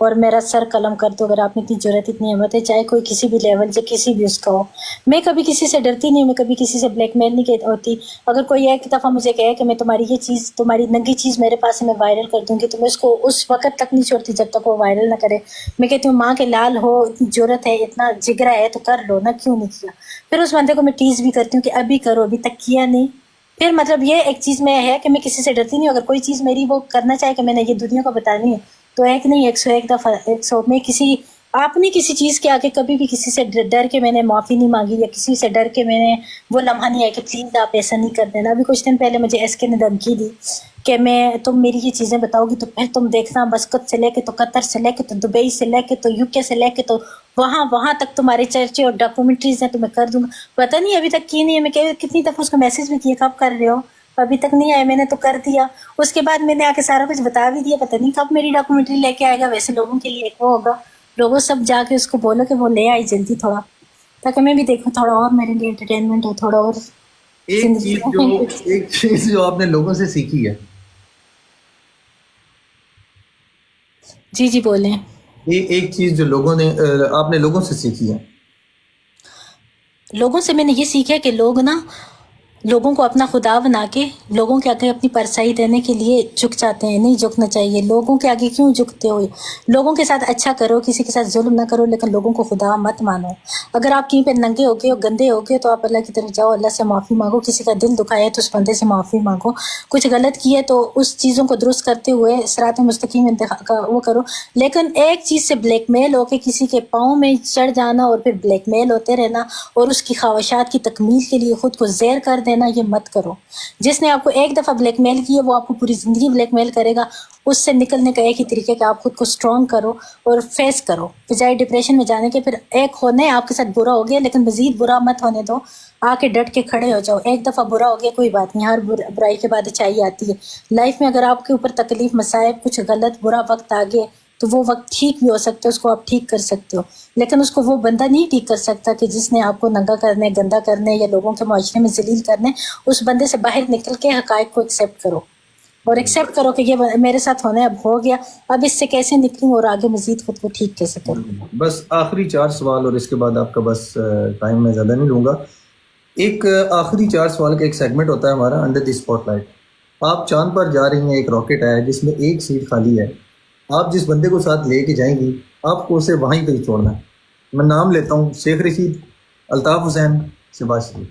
اور میرا سر قلم کر دو اگر آپ میں اتنی جرأت اتنی ہمت ہے، چاہے کوئی کسی بھی لیول سے کسی بھی اس کا ہو. میں کبھی کسی سے ڈرتی نہیں، میں کبھی کسی سے بلیک میل نہیں ہوتی. اگر کوئی ایک دفعہ مجھے کہے کہ میں تمہاری یہ چیز، تمہاری ننگی چیز میرے پاس ہے میں وائرل کر دوں گی، تو میں اس کو اس وقت تک نہیں چھوڑتی جب تک وہ وائرل نہ کرے. میں کہتی ہوں ماں کے لال ہو، اتنی جرأت ہے، اتنا جگرا ہے تو کر لو نا، کیوں نہیں کیا. پھر اس بندے کو میں ٹیز بھی کرتی ہوں کہ ابھی کرو، ابھی تک کیا نہیں. پھر مطلب یہ ایک چیز میں ہے کہ میں کسی سے ڈرتی نہیں. اگر کوئی چیز میری وہ کرنا چاہے کہ میں نے یہ دنیا کو بتانی ہے تو ایک نہیں 101 دفعہ 100 میں کسی اپنی کسی چیز کے آگے کبھی بھی کسی سے ڈر کے میں نے معافی نہیں مانگی، یا کسی سے ڈر کے میں نے وہ لمحہ نہیں آیا کہ پلیز آپ ایسا نہیں کر دینا. ابھی کچھ دن پہلے مجھے ایس کے نے دھمکی دی کہ تم میری یہ چیزیں بتاؤ گی تو پھر تم دیکھنا مسقط سے لے کے تو قطر سے لے کے تو دبئی سے لے کے تو یو کے سے لے کے تو وہاں تک تمہارے چرچے اور ڈاکومنٹریز ہیں تو میں کر دوں گا. پتہ نہیں ابھی تک کی نہیں ہے. میں کتنی دفعہ اس کو میسج بھی کیا کب کر رہے ہو، ابھی تک نہیں آیا. میں نے تو کر دیا. اس کے بعد میں نے آ کے سارا کچھ بتا بھی دیا. پتہ نہیں کب میری ڈاکومنٹری لے کے آئے گا. ویسے لوگوں کے لیے ایک وہ ہوگا، لوگوں سب جا کے اس کو بولو کہ وہ لے آئی جلدی تھوڑا، تاکہ میں بھی دیکھوں تھوڑا اور میرے لیے انٹرٹینمنٹ ہو، تھوڑا اور زندگی میں. ایک چیز جو آپ نے لوگوں سے سیکھی ہے، جی جی بولیں. ایک چیز جو لوگوں نے آپ نے لوگوں سے سیکھی ہے. لوگوں سے میں نے یہ سیکھا کہ لوگ نا لوگوں کو اپنا خدا بنا کے لوگوں کے آگے اپنی پرسائی دینے کے لیے جھک جاتے ہیں. نہیں جھکنا چاہیے. لوگوں کے آگے کیوں جھکتے ہو؟ لوگوں کے ساتھ اچھا کرو، کسی کے ساتھ ظلم نہ کرو، لیکن لوگوں کو خدا مت مانو. اگر آپ کہیں پہ ننگے ہو گئے ہو، گندے ہو گئے، تو آپ اللہ کی طرف جاؤ، اللہ سے معافی مانگو. کسی کا دل دکھایا تو اس بندے سے معافی مانگو. کچھ غلط کیے تو اس چیزوں کو درست کرتے ہوئے صراط مستقیم کا وہ کرو. لیکن ایک چیز سے بلیک میل ہو کے کسی کے پاؤں میں چڑھ جانا اور پھر بلیک میل ہوتے رہنا اور اس کی خواہشات کی تکمیل کے لیے خود کو زیر کر دینا، یہ مت کرو. جس نے آپ کو ایک دفعہ بلیک میل کی ہے وہ آپ کو پوری زندگی بلیک میل کرے گا. اس سے نکلنے کا ایک ہی طریقہ کہ آپ خود کو سٹرونگ کرو اور فیس کرو، بجائے ڈپریشن میں جانے کے. پھر ایک ہونے آپ کے ساتھ برا ہو گیا لیکن مزید برا مت ہونے دو. آ کے ڈٹ کے کھڑے ہو جاؤ. ایک دفعہ برا ہو گیا کوئی بات نہیں، ہر برائی کے بعد اچھائی آتی ہے. لائف میں اگر آپ کے اوپر تکلیف، مصائب، کچھ غلط برا وقت آ گئے تو وہ وقت ٹھیک بھی ہو سکتا ہے، اس کو آپ ٹھیک کر سکتے ہو. لیکن اس کو وہ بندہ نہیں ٹھیک کر سکتا کہ جس نے آپ کو ننگا کرنے، گندا کرنے یا لوگوں کے معاشرے میں ذلیل کرنے. اس بندے سے باہر نکل کے حقائق کو ایکسیپٹ کرو اور ایکسیپٹ کرو کہ یہ میرے ساتھ ہونا ہے، اب ہو گیا، اب اس سے کیسے نکلوں اور آگے مزید خود کو ٹھیک کیسے کروں. بس آخری 4 سوال اور اس کے بعد آپ کا بس ٹائم میں زیادہ نہیں لوں گا. ایک آخری 4 سوال کا ایک سیگمنٹ ہوتا ہے ہمارا انڈر دی اسپاٹ لائٹ. آپ چاند پر جا رہی ہیں، ایک راکٹ ہے جس میں ایک سیٹ خالی ہے. آپ جس بندے کو ساتھ لے کے جائیں گی آپ کو اسے وہیں پہ ہی چھوڑنا ہے. میں نام لیتا ہوں: شیخ رشید، الطاف حسین، شہباز شریف.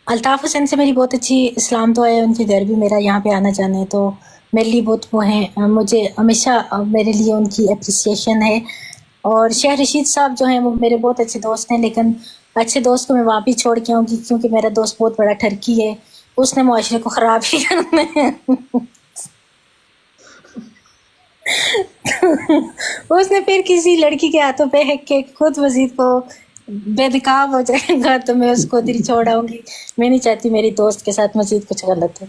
الطاف حسین سے میری بہت اچھی اسلام دعا ہے. ان کے گھر بھی میرا یہاں پہ آنا جانا ہے تو میرے لیے بہت وہ ہیں. مجھے ہمیشہ میرے لیے ان کی اپریسیشن ہے. اور شیخ رشید صاحب جو ہیں وہ میرے بہت اچھے دوست ہیں، لیکن اچھے دوست کو میں وہاں پہ چھوڑ کے آؤں گی کیونکہ میرا دوست بہت بڑا ٹھرکی ہے. اس نے معاشرے کو خراب ہی کرنا ہے. اس نے پھر کسی لڑکی کے ہاتھوں پہ ہیک کے خود مزید کو بے نقاب ہو جائے گا تو میں اس کو دل چھوڑاؤں گی. میں نہیں چاہتی میری دوست کے ساتھ مزید کچھ غلط ہو.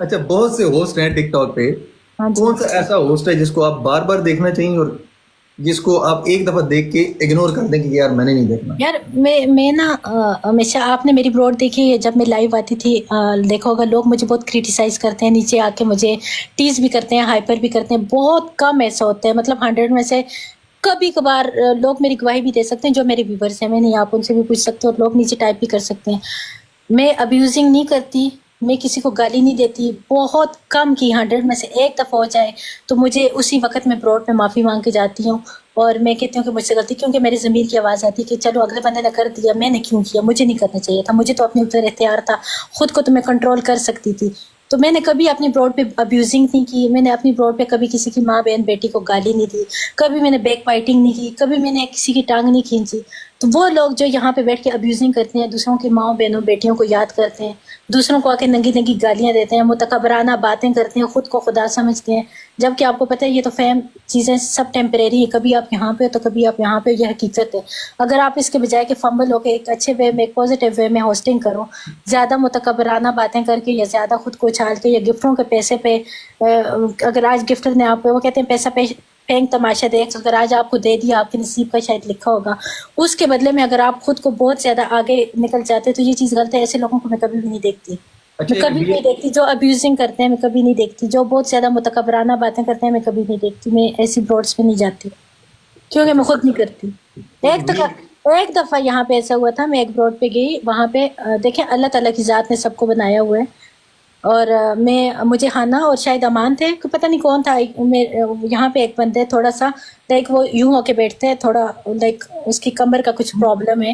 اچھا، بہت سے ہوسٹ ہیں ٹک ٹاک پہ. ہاں جی. کون سا ایسا ہوسٹ ہے جس کو آپ بار بار دیکھنا چاہیے اور جس کو آپ ایک دفعہ دیکھ کے اگنور کر دیں کہ یار میں نے نہیں دیکھنا؟ یار میں نا ہمیشہ، آپ نے میری بروڈ دیکھی ہے جب میں لائیو آتی تھی، دیکھا ہوگا لوگ مجھے بہت کریٹیسائز کرتے ہیں، نیچے آ کے مجھے ٹیز بھی کرتے ہیں، ہائپر بھی کرتے ہیں. بہت کم ایسا ہوتا ہے، مطلب 100 میں سے کبھی کبھار لوگ میری گواہی بھی دے سکتے ہیں جو میرے ویورس ہیں. میں نہیں، آپ ان سے بھی پوچھ سکتے ہو اور لوگ نیچے ٹائپ بھی کر سکتے ہیں. میں ابیوزنگ نہیں کرتی، میں کسی کو گالی نہیں دیتی. بہت کم کی 100 میں سے ایک دفعہ ہو جائے تو مجھے اسی وقت میں بروڈ پہ معافی مانگ کے جاتی ہوں اور میں کہتی ہوں کہ مجھ سے غلطی، کیونکہ میری ضمیر کی آواز آتی ہے کہ چلو اگلے بندے نے کر دیا، میں نے کیوں کیا، مجھے نہیں کرنا چاہیے تھا، مجھے تو اپنے اوپر اختیار تھا، خود کو تو میں کنٹرول کر سکتی تھی. تو میں نے کبھی اپنی بروڈ پہ ابیوزنگ نہیں کی. میں نے اپنی بروڈ پہ کبھی کسی کی ماں بہن بیٹی کو گالی نہیں دی، کبھی میں نے بیک بائٹنگ نہیں کی، کبھی میں نے کسی کی ٹانگ نہیں کھینچی. تو وہ لوگ جو یہاں پہ بیٹھ کے ابیوزنگ کرتے ہیں، دوسروں کی ماں بہنوں بیٹیوں کو یاد کرتے ہیں، دوسروں کو آ کے ننگی ننگی گالیاں دیتے ہیں، متکبرانہ باتیں کرتے ہیں، خود کو خدا سمجھتے ہیں، جبکہ آپ کو پتہ ہے یہ تو فیم چیزیں سب ٹیمپریری ہے. کبھی آپ یہاں پہ تو کبھی آپ یہاں پہ، یہ حقیقت ہے. اگر آپ اس کے بجائے کہ فمبل ہو کے ایک اچھے وے میں، ایک پازیٹیو وے میں ہوسٹنگ کرو، زیادہ متکبرانہ باتیں کر کے یا زیادہ خود کو اچھال کے یا گفٹوں کے پیسے پہ، اگر آج گفٹر نے آپ کو، وہ کہتے ہیں پیسہ پھینک تماشا دیکھ، اگر آج آپ کو دے دیا، آپ کے نصیب کا شاید لکھا ہوگا، اس کے بدلے میں اگر آپ خود کو بہت زیادہ آگے نکل جاتے تو یہ چیز غلط ہے. ایسے لوگوں کو میں کبھی بھی نہیں دیکھتی. اچھا میں کبھی نہیں دیکھتی جو ابیوزنگ کرتے ہیں، میں کبھی نہیں دیکھتی، جو بہت زیادہ متکبرانہ باتیں کرتے ہیں میں کبھی نہیں دیکھتی، میں ایسی براڈس پہ نہیں جاتی کیونکہ میں خود نہیں کرتی۔ ایک دفعہ یہاں پہ ایسا ہوا تھا، میں ایک براڈ پہ گئی، وہاں پہ دیکھیں اللہ تعالیٰ کی ذات نے سب کو بنایا ہوا ہے، اور مجھے ہانا اور شاید امان تھے، پتہ نہیں کون تھا، یہاں پہ ایک بندے تھوڑا سا لائک وہ یوں ہو کے بیٹھتے ہیں، تھوڑا لائک اس کی کمر کا کچھ پرابلم ہے،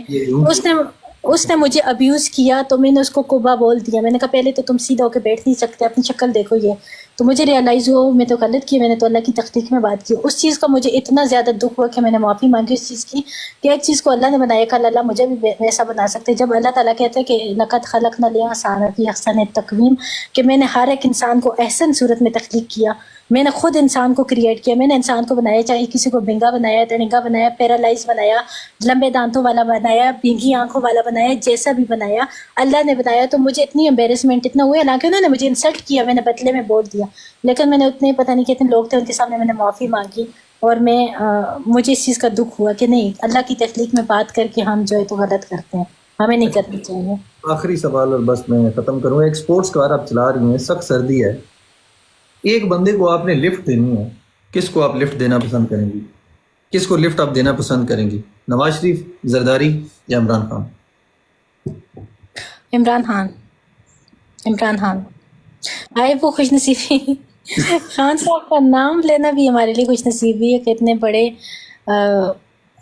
اس نے مجھے ابیوز کیا، تو میں نے اس کو کوبا بول دیا، میں نے کہا پہلے تو تم سیدھا ہو کے بیٹھ نہیں سکتے، اپنی شکل دیکھو یہ، تو مجھے ریئلائز ہوا میں تو غلط کی، میں نے تو اللہ کی تخلیق میں بات کی، اس چیز کا مجھے اتنا زیادہ دکھ ہوا کہ میں نے معافی مانگی اس چیز کی، کہ ایک چیز کو اللہ نے بنایا، کل اللہ مجھے بھی ویسا بنا سکتے ہیں۔ جب اللہ تعالیٰ کہتے ہیں کہ لقد خلقنا الانسان فی احسن تقویم، کہ میں نے ہر ایک انسان کو احسن صورت میں تخلیق کیا، میں نے خود انسان کو کریٹ کیا، میں نے انسان کو بنایا، چاہے کسی کو بنگا بنایا، دڑنگا بنایا، پیرالائز بنایا، لمبے دانتوں والا بنایا، بینگی آنکھوں والا بنایا، جیسا بھی بنایا اللہ نے بنایا، تو مجھے اتنی امبیرسمنٹ اتنا ہوئی، حالانکہ انہوں نے مجھے انسلٹ کیا، میں نے بدلے میں بول دیا، لیکن میں نے اتنے پتہ نہیں کتنے لوگ تھے ان کے سامنے میں نے معافی مانگی، اور مجھے اس چیز کا دکھ ہوا کہ نہیں، اللہ کی تخلیق میں بات کر کے ہم جو ہے تو غلط کرتے ہیں، ہمیں نہیں کرنی چاہیے۔ آخری سوال اور بس میں ختم کروں، ایک سپورٹس کار آپ چلا رہی ہیں، سخت سردی ہے، ایک بندے کو آپ نے لفٹ دینی ہے، کس کو آپ لفٹ دینا پسند کریں گی؟ کس کو لفٹ آپ دینا پسند کریں گی؟ نواز شریف، زرداری یا عمران خان؟ عمران خان آئے وہ خوش نصیبی خان صاحب کا نام لینا بھی ہمارے لیے خوش نصیبی ہے کہ اتنے بڑے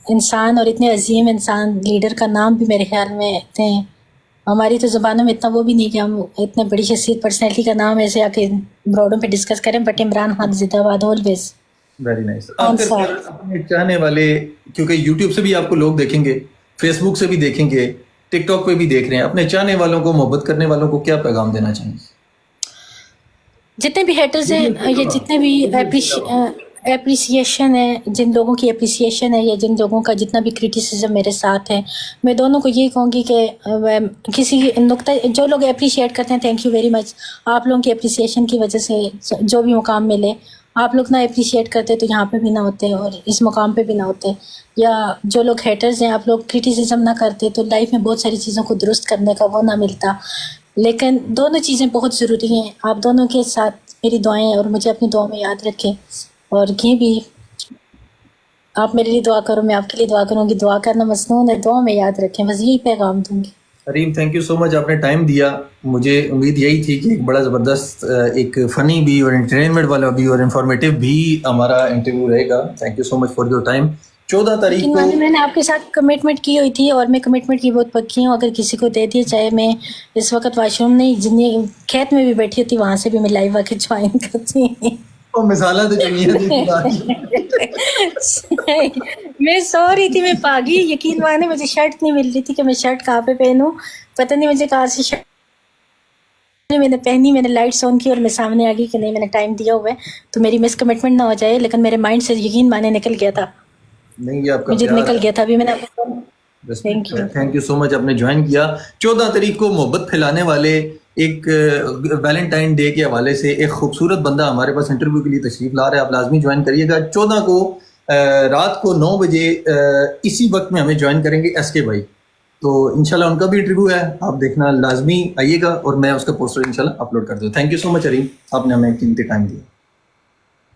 انسان اور اتنے عظیم انسان لیڈر کا نام بھی میرے خیال میں اتنے ہماری تو زبانوں میں اتنا وہ بھی نہیں کہ ہم اتنے بڑی شخصیت پرسنالٹی کا نام ایسے آ کے براڈوں پہ ڈسکس کریں، بٹ عمران خان زندہ باد آلویز۔ Very nice. اپنے چاہنے والے، کیونکہ یوٹیوب سے بھی آپ کو لوگ دیکھیں گے، فیس بک سے بھی دیکھیں گے، ٹک ٹاک پہ بھی دیکھ رہے ہیں، اپنے چاہنے والوں کو، محبت کرنے والوں کو کیا پیغام دینا چاہیں گے؟ جتنے بھی ہیٹرز ہیں یا جتنے بھی اپریسیشن ہے، جن لوگوں کی اپریسیشن ہے یا جن لوگوں کا جتنا بھی کرٹیسزم میرے ساتھ ہے، میں دونوں کو یہی کہوں گی کہ کسی نقطہ، جو لوگ اپریشیٹ کرتے ہیں تھینک یو ویری مچ، آپ لوگوں کی اپریسیشن کی وجہ سے جو بھی مقام ملے، آپ لوگ نہ اپریشیٹ کرتے تو یہاں پہ بھی نہ ہوتے اور اس مقام پہ بھی نہ ہوتے، یا جو لوگ ہیٹرز ہیں آپ لوگ کرٹیسزم نہ کرتے تو لائف میں بہت ساری چیزوں کو درست کرنے کا وہ نہ ملتا۔ لیکن دونوں چیزیں بہت ضروری ہیں، آپ دونوں کے ساتھ میری دعائیں، اور مجھے اپنی دعا میں یاد رکھیں، اور یہ بھی آپ میرے لیے دعا کرو، میں آپ کے لیے دعا کروں گی، دعا کرنا مصنون ہے، دعا میں یاد رکھیں، بس یہی پیغام دوں گی۔ حریم تھینک یو سو مچ، آپ نے ٹائم دیا، مجھے امید یہی تھی کہ ایک بڑا زبردست، ایک فنی بھی اور انٹرٹینمنٹ والا بھی اور انفارمیٹیو بھی ہمارا انٹرویو رہے گا۔ Thank you so much for your time. 14 تاریخ کو میں نے آپ کے ساتھ کمٹمنٹ کی ہوئی تھی اور میں کمٹمنٹ کی بہت پکی ہوں، اگر کسی کو دے دیے، چاہے میں اس وقت واش روم نہیں، جتنی کھیت میں بھی بیٹھی ہوتی وہاں سے بھی میں لائیو آ کے جوائن کرتی ہوں۔ مثالہ تو چاہیے، میں سو رہی تھی، میں پاگی، یقین مانے مجھے شرٹ نہیں مل رہی تھی کہ میں شرٹ کہاں پہ پہنوں، پتہ نہیں مجھے کہاں سے شرٹ میں نے پہنی، میں نے لائٹس آن کی اور میں سامنے آ گئی کہ نہیں میں نے ٹائم دیا ہوا ہے تو میری مس کمٹمنٹ نہ ہو جائے، لیکن میرے مائنڈ سے یقین مانے نکل گیا تھا، نہیں یہ آپ کا مجھے پیار نکل ہے، گیا تھا ابھی میں نے تھینک یو سو مچ، آپ نے جوائن کیا۔ 14 تاریخ کو محبت پھیلانے والے ایک ویلنٹائن ڈے کے حوالے سے ایک خوبصورت بندہ ہمارے پاس انٹرویو کے لیے تشریف لا رہا ہے، آپ لازمی جوائن کریے گا۔ 14 کو رات کو 9 بجے اسی وقت میں ہمیں جوائن کریں گے ایس کے بھائی، تو انشاءاللہ ان کا بھی انٹرویو ہے، آپ دیکھنا لازمی آئیے گا، اور میں اس کا پوسٹر انشاءاللہ اپلوڈ کر دوں۔ تھینک یو سو مچ حریم، آپ نے ہمیں قیمتی ٹائم دیا۔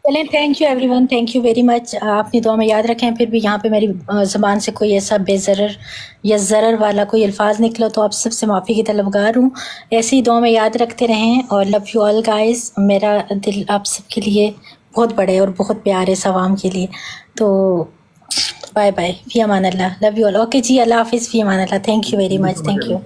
چلیں، thank you every one, thank you very مچ، اپنی دعا میں یاد رکھیں، پھر بھی یہاں پہ میری زبان سے کوئی ایسا بے ضرر یا ضرر والا کوئی الفاظ نکلو تو آپ سب سے معافی کی طلبگار ہوں، ایسی دعا میں یاد رکھتے رہیں، اور لو یو آل گائز، میرا دل آپ سب کے لیے بہت بڑا ہے اور بہت پیار ہے اس عوام کے لیے، تو بائے بائے، فی امان اللہ، لو یو آل، اوکے جی، اللہ حافظ، فی امان اللہ، thank you very much, thank you.